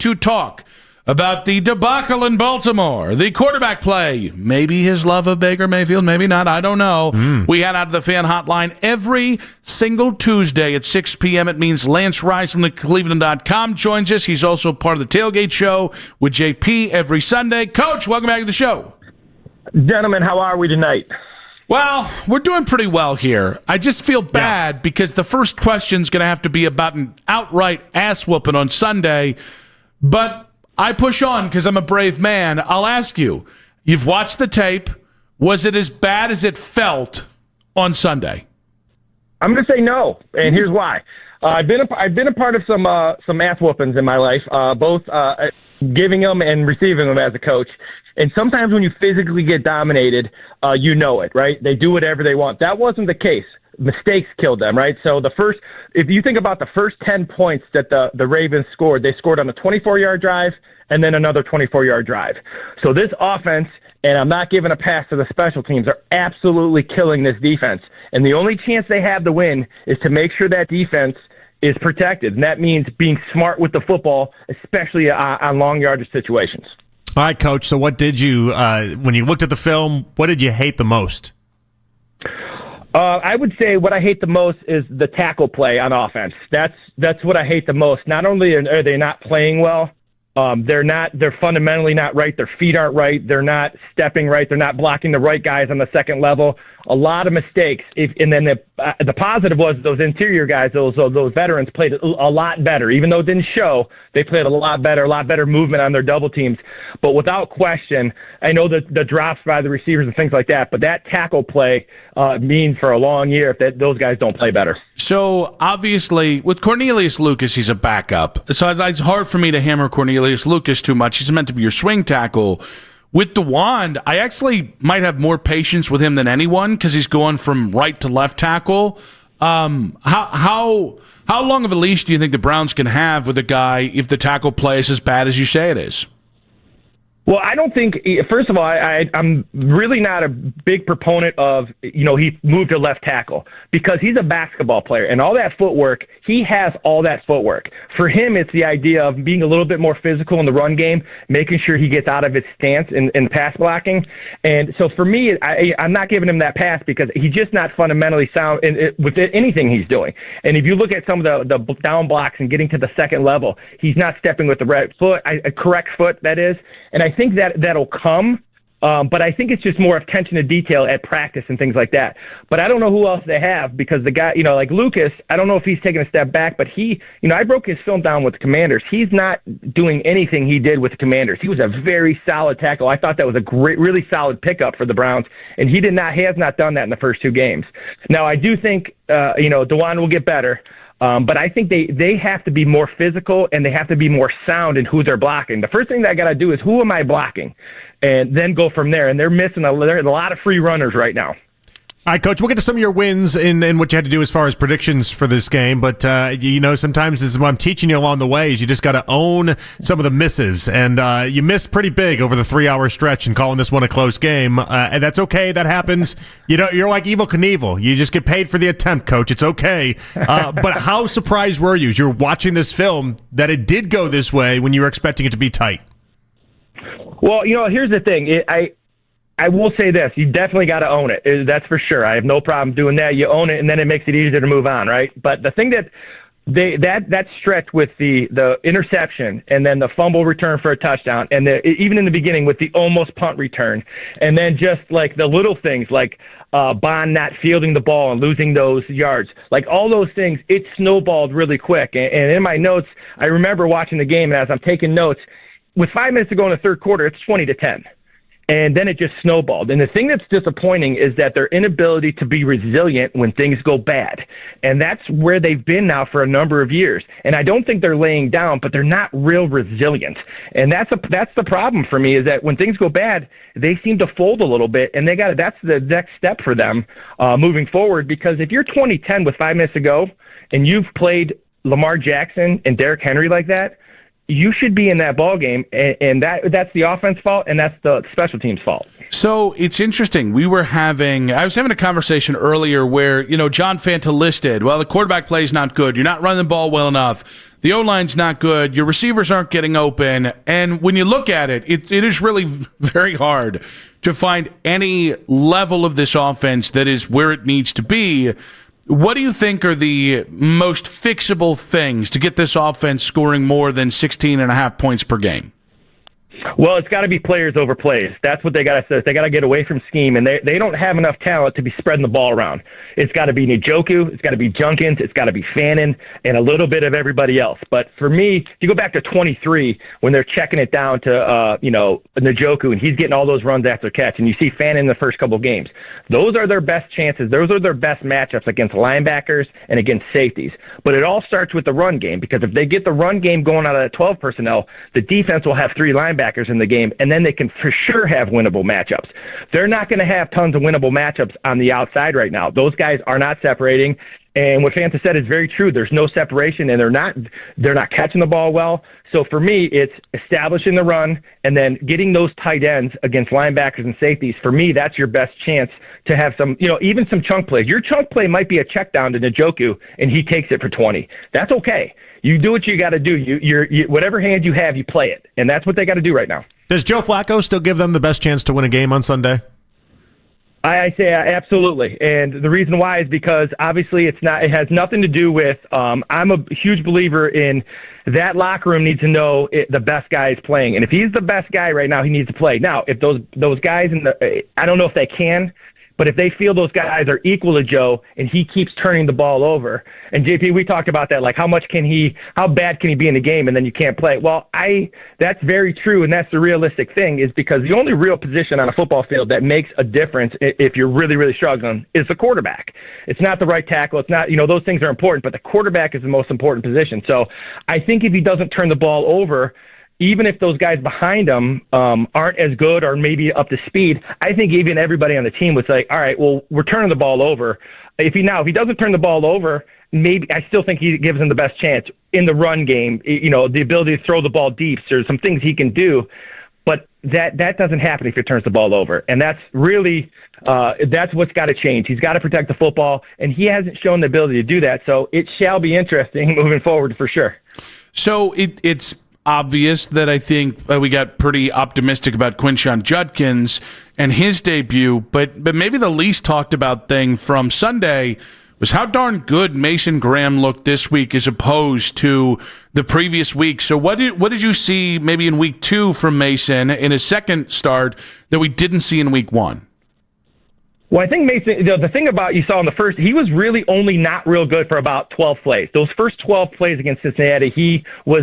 to talk about the debacle in Baltimore, the quarterback play, maybe his love of Baker Mayfield, maybe not, I don't know. We head out to the fan hotline every single Tuesday at 6 p.m. It means Lance Reisland at Cleveland.com joins us. He's also part of the Tailgate Show with JP every Sunday. Coach, welcome back to the show. Gentlemen, how are we tonight? Well, we're doing pretty well here. I just feel bad because the first question's going to have to be about an outright ass-whooping on Sunday, but I push on because I'm a brave man. I'll ask you, you've watched the tape. Was it as bad as it felt on Sunday? I'm going to say no, and here's why. I've been a part of some ass whoopings in my life, both giving them and receiving them as a coach. And sometimes when you physically get dominated, you know it, right? They do whatever they want. That wasn't the case. Mistakes killed them, right? So if you think about the first 10 points that the Ravens scored, they scored on a 24-yard drive and then another 24-yard drive. So this offense, and I'm not giving a pass to the special teams, are absolutely killing this defense. And the only chance they have to win is to make sure that defense is protected. And that means being smart with the football, especially on long yardage situations. All right, Coach. So what did you, when you looked at the film, what did you hate the most? I would say what I hate the most is the tackle play on offense. That's what I hate the most. Not only are they not playing well, they're fundamentally not right. Their feet aren't right. They're not stepping right. They're not blocking the right guys on the second level. A lot of mistakes. And then the positive was those interior guys, those veterans played a lot better. Even though it didn't show, they played a lot better movement on their double teams. But without question, I know the drops by the receivers and things like that, but that tackle play means for a long year if those guys don't play better. So, obviously, with Cornelius Lucas, he's a backup. So it's hard for me to hammer Cornelius Lucas too much. He's meant to be your swing tackle. With DeWand, I actually might have more patience with him than anyone because he's going from right to left tackle. How long of a leash do you think the Browns can have with a guy if the tackle play is as bad as you say it is? Well, I don't think, first of all, I'm really not a big proponent of, he moved to left tackle because he's a basketball player and all that footwork, he has all that footwork. For him, it's the idea of being a little bit more physical in the run game, making sure he gets out of his stance in pass blocking. And so for me, I'm not giving him that pass because he's just not fundamentally sound with anything he's doing. And if you look at some of the down blocks and getting to the second level, he's not stepping with the right foot, a correct foot, that is. And I think that'll come, but I think it's just more attention to detail at practice and things like that. But I don't know who else they have because the guy, like Lucas, I don't know if he's taking a step back, but I broke his film down with the Commanders. He's not doing anything he did with the Commanders. He was a very solid tackle. I thought that was a really solid pickup for the Browns, and he has not done that in the first two games. Now, I do think, DeWand will get better. But I think they have to be more physical and they have to be more sound in who they're blocking. The first thing that I got to do is who am I blocking, and then go from there. And they're missing a lot of free runners right now. All right, Coach, we'll get to some of your wins and what you had to do as far as predictions for this game. But, sometimes this is what I'm teaching you along the way is you just got to own some of the misses. And you missed pretty big over the 3-hour stretch and calling this one a close game. And that's okay. That happens. You're like Evel Knievel. You just get paid for the attempt, Coach. It's okay. But how surprised were you as you're watching this film that it did go this way when you were expecting it to be tight? Well, here's the thing. I will say this. You definitely got to own it. That's for sure. I have no problem doing that. You own it, and then it makes it easier to move on, right? But the thing that stretch with the interception and then the fumble return for a touchdown and even in the beginning with the almost punt return and then just like the little things like Bond not fielding the ball and losing those yards, like all those things, it snowballed really quick. And in my notes, I remember watching the game, and as I'm taking notes, with 5 minutes to go in the third quarter, it's 20-10. And then it just snowballed. And the thing that's disappointing is that their inability to be resilient when things go bad. And that's where they've been now for a number of years. And I don't think they're laying down, but they're not real resilient. And that's the problem for me is that when things go bad, they seem to fold a little bit. And that's the next step for them moving forward. Because if you're 20-10 with 5 minutes to go and you've played Lamar Jackson and Derrick Henry like that, you should be in that ball game, and that's the offense fault, and that's the special teams fault. So it's interesting. I was having a conversation earlier where, John Fanta listed, well, the quarterback play is not good. You're not running the ball well enough. The O-line's not good. Your receivers aren't getting open. And when you look at it, it is really very hard to find any level of this offense that is where it needs to be. What do you think are the most fixable things to get this offense scoring more than 16.5 points per game? Well, it's got to be players over plays. That's what they got to say. They got to get away from scheme, and they don't have enough talent to be spreading the ball around. It's got to be Njoku, it's got to be Junkins, it's got to be Fannin, and a little bit of everybody else. But for me, if you go back to 23, when they're checking it down to Njoku, and he's getting all those runs after catch, and you see Fannin in the first couple of games, those are their best chances. Those are their best matchups against linebackers and against safeties. But it all starts with the run game, because if they get the run game going out of that 12 personnel, the defense will have 3 linebackers in the game, and then they can for sure have winnable matchups. They're not going to have tons of winnable matchups on the outside right now. Those guys are not separating, and what Fanta said is very true. There's no separation, and they're not catching the ball well. So for me, it's establishing the run and then getting those tight ends against linebackers and safeties. For me, that's your best chance to have some, even some chunk plays. Your chunk play might be a check down to Njoku, and he takes it for 20. That's okay. You do what you got to do. You whatever hand you have, you play it, and that's what they got to do right now. Does Joe Flacco still give them the best chance to win a game on Sunday? I say absolutely, and the reason why is because obviously it has nothing to do with. I'm a huge believer in that locker room needs to know the best guy is playing, and if he's the best guy right now, he needs to play. Now, if those guys I don't know if they can. But if they feel those guys are equal to Joe and he keeps turning the ball over, and JP, we talked about that, like how bad can he be in the game and then you can't play? Well, that's very true, and that's the realistic thing, is because the only real position on a football field that makes a difference if you're really, really struggling is the quarterback. It's not the right tackle. It's not, those things are important, but the quarterback is the most important position. So I think if he doesn't turn the ball over, even if those guys behind him aren't as good or maybe up to speed, I think even everybody on the team would say, all right, well, we're turning the ball over. If he doesn't turn the ball over, maybe I still think he gives him the best chance in the run game. The ability to throw the ball deep. There's some things he can do, but that doesn't happen if he turns the ball over. And that's really that's what's got to change. He's got to protect the football, and he hasn't shown the ability to do that. So it shall be interesting moving forward for sure. So it's obvious that I think we got pretty optimistic about Quinshon Judkins and his debut, but maybe the least talked about thing from Sunday was how darn good Mason Graham looked this week as opposed to the previous week. So what did you see maybe in week 2 from Mason in his second start that we didn't see in week 1? Well, I think Mason, the thing about you saw in the first, he was really only not real good for about 12 plays. Those first 12 plays against Cincinnati, he was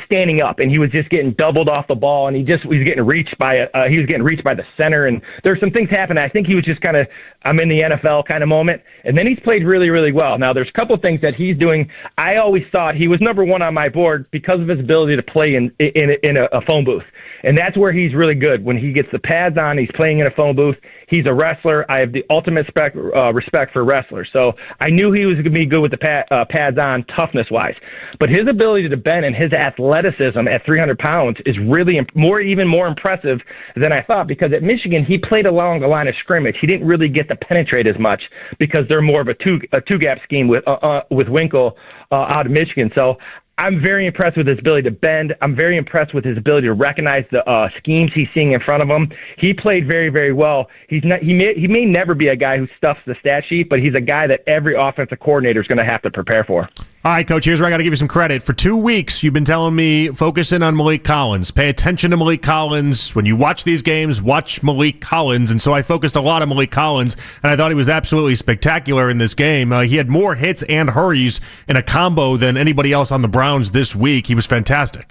standing up and he was just getting doubled off the ball, and he was getting reached by the center, and there's some things happening. I think he was just kind of, I'm in the NFL kind of moment, and then he's played really, really well. Now, there's a couple of things that he's doing. I always thought he was number 1 on my board because of his ability to play in a phone booth. And that's where he's really good. When he gets the pads on, he's playing in a phone booth. He's a wrestler. I have the ultimate respect for wrestlers. So I knew he was going to be good with the pads on, toughness-wise. But his ability to bend and his athleticism at 300 pounds is really even more impressive than I thought, because at Michigan, he played along the line of scrimmage. He didn't really get to penetrate as much because they're more of a two-gap scheme with Winkle out of Michigan. So I'm very impressed with his ability to bend. I'm very impressed with his ability to recognize the schemes he's seeing in front of him. He played very, very well. He may never be a guy who stuffs the stat sheet, but he's a guy that every offensive coordinator is going to have to prepare for. All right, Coach, here's where I got to give you some credit. For 2 weeks, you've been telling me focus in on Malik Collins. Pay attention to Malik Collins. When you watch these games, watch Malik Collins. And so I focused a lot on Malik Collins, and I thought he was absolutely spectacular in this game. He had more hits and hurries in a combo than anybody else on the Browns this week. He was fantastic.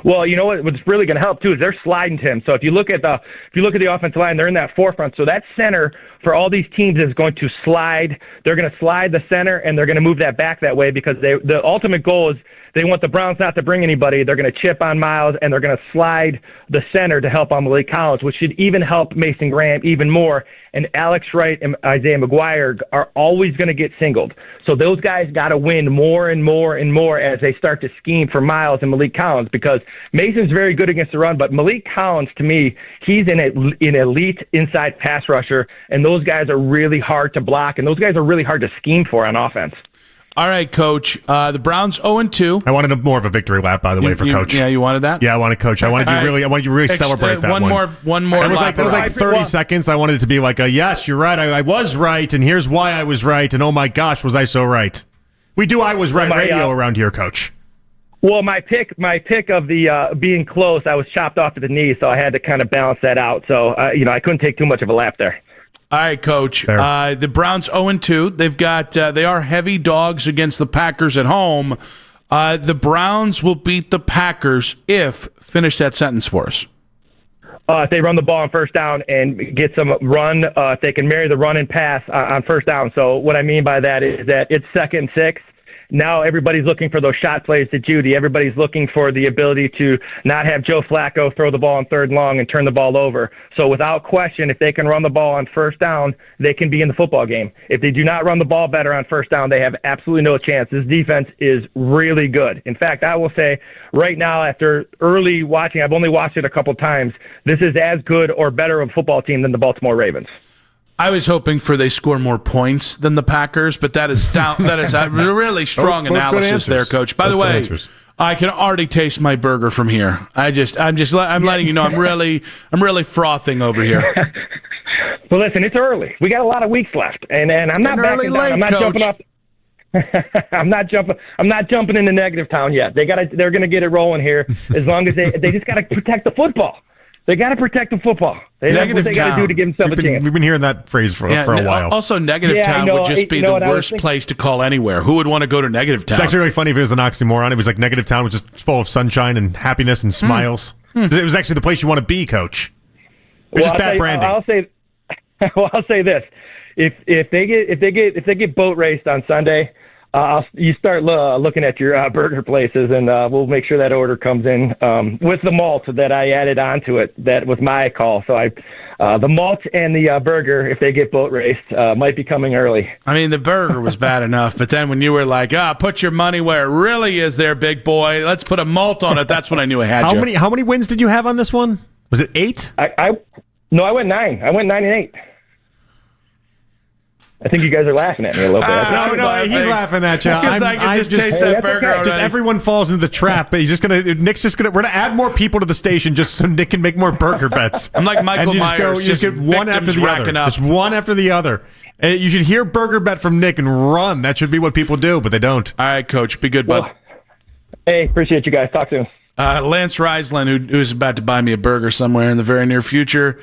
Well, you know what's really going to help too is they're sliding to him. So if you look at the offensive line, they're in that forefront. So that center for all these teams is going to slide. They're going to slide the center, and they're going to move that back that way, because the ultimate goal is they want the Browns not to bring anybody. They're going to chip on Miles, and they're going to slide the center to help on Malik Collins, which should even help Mason Graham even more. And Alex Wright and Isaiah McGuire are always going to get singled. So those guys got to win more and more and more as they start to scheme for Miles and Malik Collins, because Mason's very good against the run, but Malik Collins, to me, he's an elite inside pass rusher, and those guys are really hard to block, and those guys are really hard to scheme for on offense. All right, Coach. The Browns 0-2. I wanted more of a victory lap, by the way, for Coach. Yeah, you wanted that? Yeah, I wanted Coach. I wanted you to really celebrate that one more. That was like 30 seconds. I wanted it to be like yes, you're right. I was right, and here's why I was right. And oh my gosh, was I so right? We do I was right radio around here, Coach. Well, my pick of the being close, I was chopped off at the knee, so I had to kind of balance that out. So I couldn't take too much of a lap there. All right, Coach. The Browns 0-2. They are heavy dogs against the Packers at home. The Browns will beat the Packers if finish that sentence for us. If they run the ball on first down and get some run, if they can marry the run and pass on first down. So what I mean by that is that it's 2nd and 6. Now everybody's looking for those shot plays to Judy. Everybody's looking for the ability to not have Joe Flacco throw the ball on 3rd and long and turn the ball over. So without question, if they can run the ball on first down, they can be in the football game. If they do not run the ball better on first down, they have absolutely no chance. This defense is really good. In fact, I will say right now, after early watching, I've only watched it a couple times, this is as good or better of a football team than the Baltimore Ravens. I was hoping for they score more points than the Packers, but that is a really strong analysis there, Coach. By the way, I can already taste my burger from here. I'm letting you know I'm really frothing over here. Well, listen, it's early. We got a lot of weeks left, and I'm not backing down. I'm not jumping up. I'm not jumping into negative town yet. They're going to get it rolling here as long as they just got to protect the football. They got to protect the football. That's what they got to do to give themselves a chance. We've been hearing that phrase for a while. Also, negative town would just be the worst place to call anywhere. Who would want to go to negative town? It's actually really funny if it was an oxymoron. It was like negative town was just full of sunshine and happiness and smiles. It was actually the place you want to be, Coach. It was just bad branding. I'll say this: if they get boat raced on Sunday, you start looking at your burger places, and we'll make sure that order comes in with the malt that I added onto it. That was my call. So the malt and the burger, if they get boat raced, might be coming early. I mean, the burger was bad enough, but then when you were like, put your money where it really is there, big boy. Let's put a malt on it. That's when I knew I had you. How many wins did you have on this one? Was it 8? No, I went 9. I went 9-8. I think you guys are laughing at me a little bit. No, he's laughing at you. Because I can just taste that burger already. Just everyone falls into the trap. We're going to add more people to the station just so Nick can make more burger bets. I'm like Michael Myers. Just get one after the other. Just one after the other. You should hear burger bet from Nick and run. That should be what people do, but they don't. All right, Coach. Be good, bud. Hey, appreciate you guys. Talk soon. Lance Reisland, who's about to buy me a burger somewhere in the very near future.